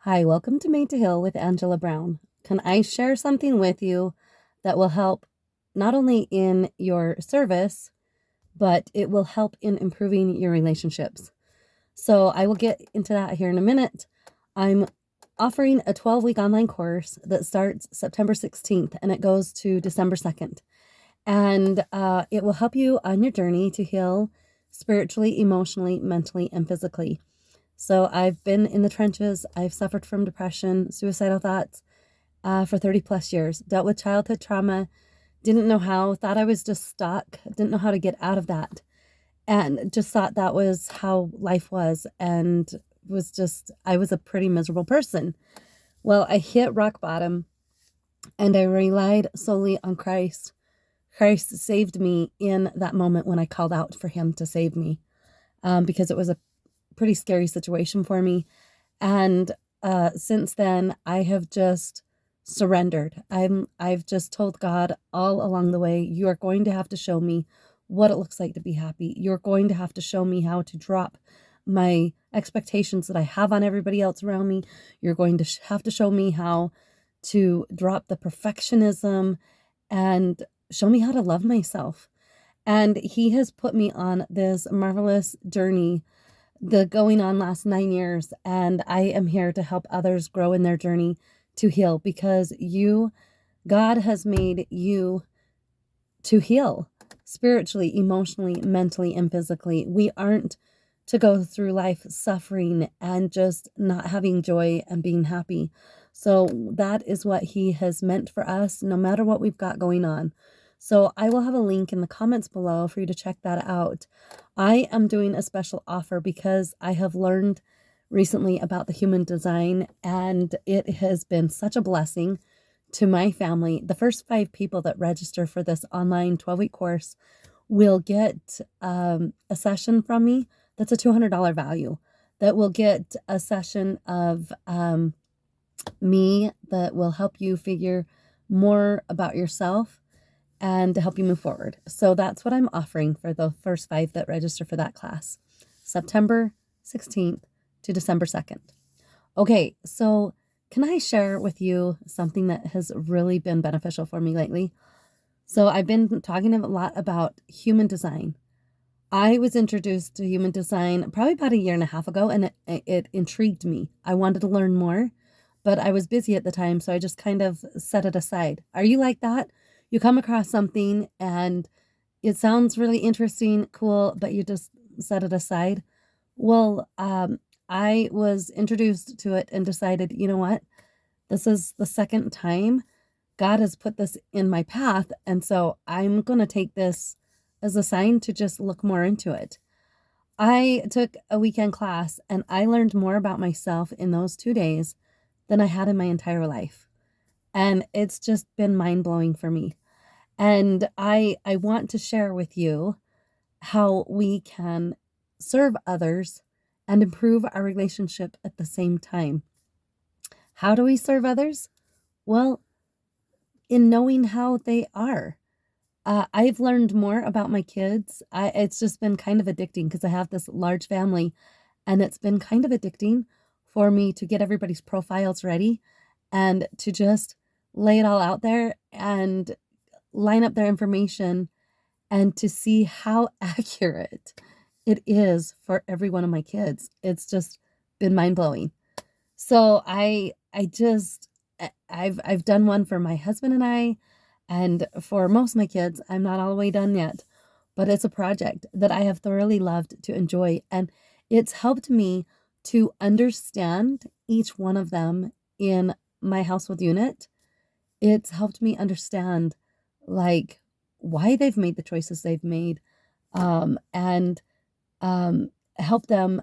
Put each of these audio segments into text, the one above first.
Hi, welcome to Made to Heal with Angela Brown. Can I share something with you that will help not only in your service, but it will help in improving your relationships? So I will get into that here in a minute. I'm offering a 12-week online course that starts September 16th and it goes to December 2nd. And it will help you on your journey to heal spiritually, emotionally, mentally, and physically. So I've been in the trenches. I've suffered from depression, suicidal thoughts for 30 plus years, dealt with childhood trauma, didn't know how, thought I was just stuck, didn't know how to get out of that, and just thought that was how life was, and I was a pretty miserable person. Well, I hit rock bottom and I relied solely on Christ. Christ saved me in that moment when I called out for him to save me, because it was a pretty scary situation for me. And since then, I have just surrendered. I've just told God all along the way, you are going to have to show me what it looks like to be happy. You're going to have to show me how to drop my expectations that I have on everybody else around me. You're going to have to show me how to drop the perfectionism and show me how to love myself. And he has put me on this marvelous journey, the going on last 9 years, and I am here to help others grow in their journey to heal, because God has made you to heal spiritually, emotionally, mentally, and physically. We aren't to go through life suffering and just not having joy and being happy. So that is what he has meant for us, no matter what we've got going on. So I will have a link in the comments below for you to check that out. I am doing a special offer because I have learned recently about the human design, and it has been such a blessing to my family. The first 5 people that register for this online 12-week course will get a session from me that's a $200 value, that will get a session of me that will help you figure more about yourself and to help you move forward. So that's what I'm offering for the first 5 that register for that class, September 16th to December 2nd. Okay, so can I share with you something that has really been beneficial for me lately? So I've been talking a lot about human design. I was introduced to human design probably about a year and a half ago, and it intrigued me. I wanted to learn more, but I was busy at the time, so I just kind of set it aside. Are you like that? You come across something and it sounds really interesting, cool, but you just set it aside? Well, I was introduced to it and decided, you know what? This is the second time God has put this in my path, and so I'm going to take this as a sign to just look more into it. I took a weekend class and I learned more about myself in those 2 days than I had in my entire life. And it's just been mind-blowing for me. And I want to share with you how we can serve others and improve our relationship at the same time. How do we serve others? Well, in knowing how they are. I've learned more about my kids. It's just been kind of addicting because I have this large family, and it's been kind of addicting for me to get everybody's profiles ready and to just lay it all out there and line up their information and to see how accurate it is for every one of my kids. It's just been mind-blowing. So I've done one for my husband and I, and for most of my kids. I'm not all the way done yet, but it's a project that I have thoroughly loved to enjoy, and it's helped me to understand each one of them in my household unit. It's helped me understand, like, why they've made the choices they've made, and help them.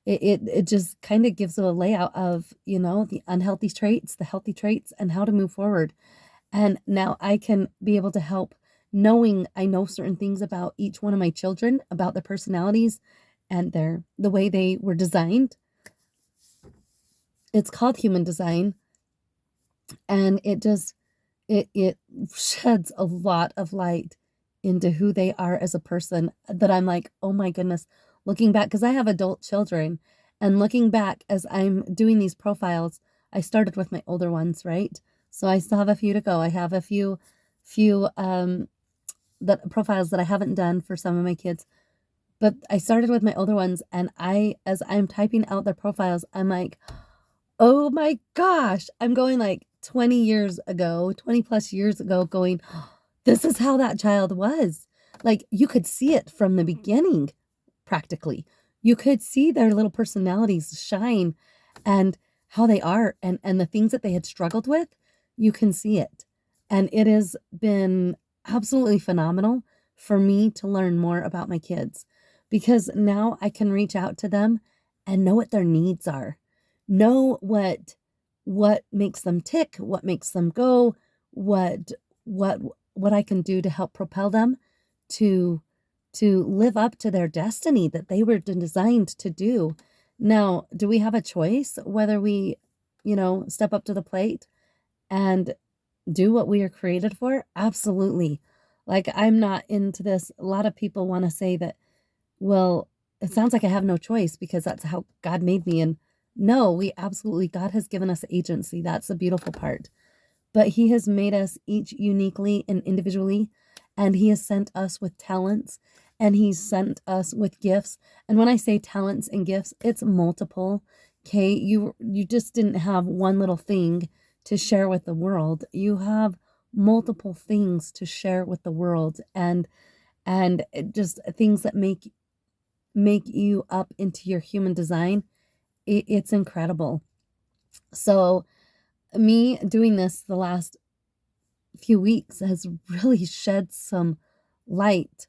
It just kind of gives a layout of, the unhealthy traits, the healthy traits, and how to move forward. And now I can be able to help, knowing I know certain things about each one of my children, about their personalities and the way they were designed. It's called human design, and it sheds a lot of light into who they are as a person, that I'm like, oh my goodness, looking back, because I have adult children, And looking back as I'm doing these profiles, I started with my older ones, right? So I still have a few to go. I have a few that profiles that I haven't done for some of my kids. But I started with my older ones, and as I'm typing out their profiles, I'm like, oh my gosh, I'm going like 20 years ago, 20 plus years ago, going, this is how that child was. Like you could see it from the beginning, practically. You could see their little personalities shine and how they are and the things that they had struggled with. You can see it. And it has been absolutely phenomenal for me to learn more about my kids because now I can reach out to them and know what their needs are. Know what makes them tick, what makes them go, what what what I can do to help propel them to live up to their destiny that they were designed to do. Now, do we have a choice whether we, step up to the plate and do what we are created for? Absolutely. Like, I'm not into this. A lot of people want to say that, well, it sounds like I have no choice because that's how God made me. And no, God has given us agency. That's the beautiful part. But He has made us each uniquely and individually, and He has sent us with talents, and He's sent us with gifts. And when I say talents and gifts, it's multiple. Okay, you just didn't have one little thing to share with the world. You have multiple things to share with the world, and just things that make you up into your human design. It's incredible. So me doing this the last few weeks has really shed some light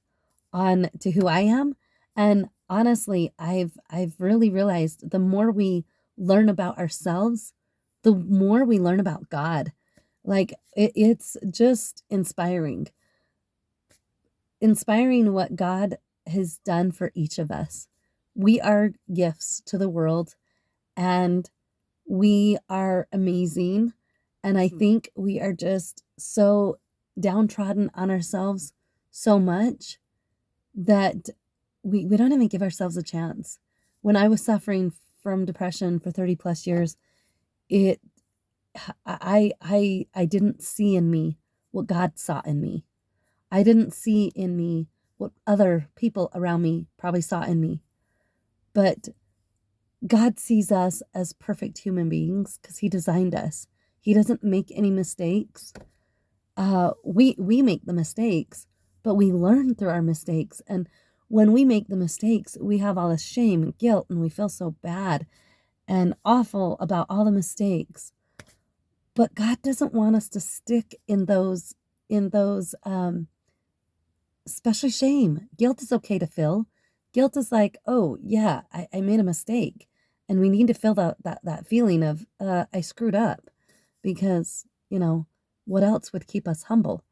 on to who I am. And honestly, I've really realized the more we learn about ourselves, the more we learn about God. Like it's just inspiring what God has done for each of us. We are gifts to the world, and we are amazing. And I think we are just so downtrodden on ourselves so much that we don't even give ourselves a chance. When I was suffering from depression for 30 plus years, it I didn't see in me what God saw in me. I didn't see in me what other people around me probably saw in me. But God sees us as perfect human beings because He designed us. He doesn't make any mistakes. We make the mistakes, but we learn through our mistakes. And when we make the mistakes, we have all this shame and guilt, and we feel so bad and awful about all the mistakes. But God doesn't want us to stick in those, especially shame. Guilt is okay to feel. Guilt is like, oh yeah, I made a mistake. And we need to feel that feeling of, I screwed up because, what else would keep us humble?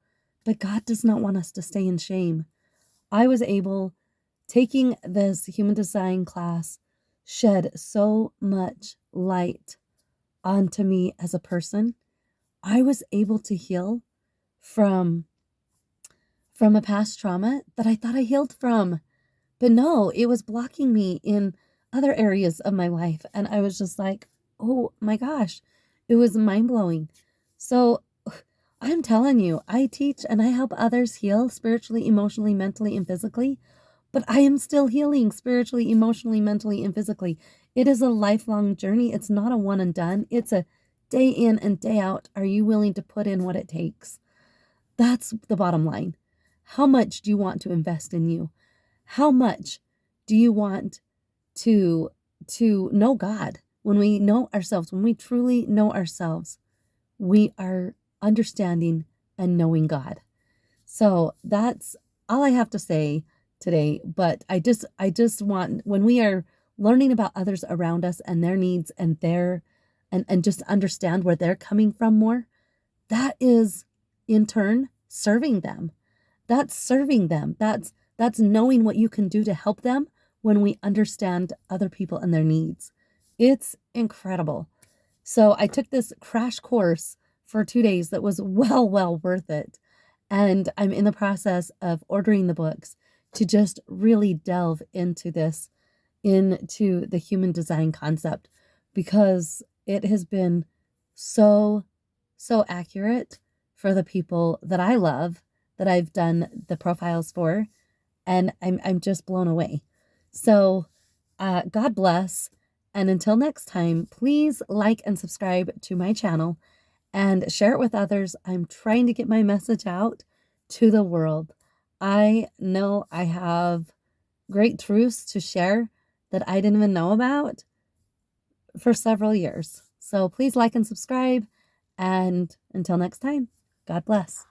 But God does not want us to stay in shame. I was able, taking this human design class, shed so much light onto me as a person. I was able to heal from a past trauma that I thought I healed from. But no, it was blocking me in other areas of my life. And I was just like, oh my gosh, it was mind blowing. So I'm telling you, I teach and I help others heal spiritually, emotionally, mentally, and physically. But I am still healing spiritually, emotionally, mentally, and physically. It is a lifelong journey. It's not a one and done. It's a day in and day out. Are you willing to put in what it takes? That's the bottom line. How much do you want to invest in you? How much do you want to know God? When we know ourselves, when we truly know ourselves, we are understanding and knowing God. So that's all I have to say today. But I just want, when we are learning about others around us and their needs and and just understand where they're coming from more, that is in turn serving them. That's serving them. That's knowing what you can do to help them when we understand other people and their needs. It's incredible. So I took this crash course for 2 days that was well worth it. And I'm in the process of ordering the books to just really delve into this into the human design concept because it has been so accurate for the people that I love, that I've done the profiles for, and I'm just blown away. So God bless, and until next time, please like and subscribe to my channel and share it with others. I'm trying to get my message out to the world. I know I have great truths to share that I didn't even know about for several years. So please like and subscribe. And until next time, God bless.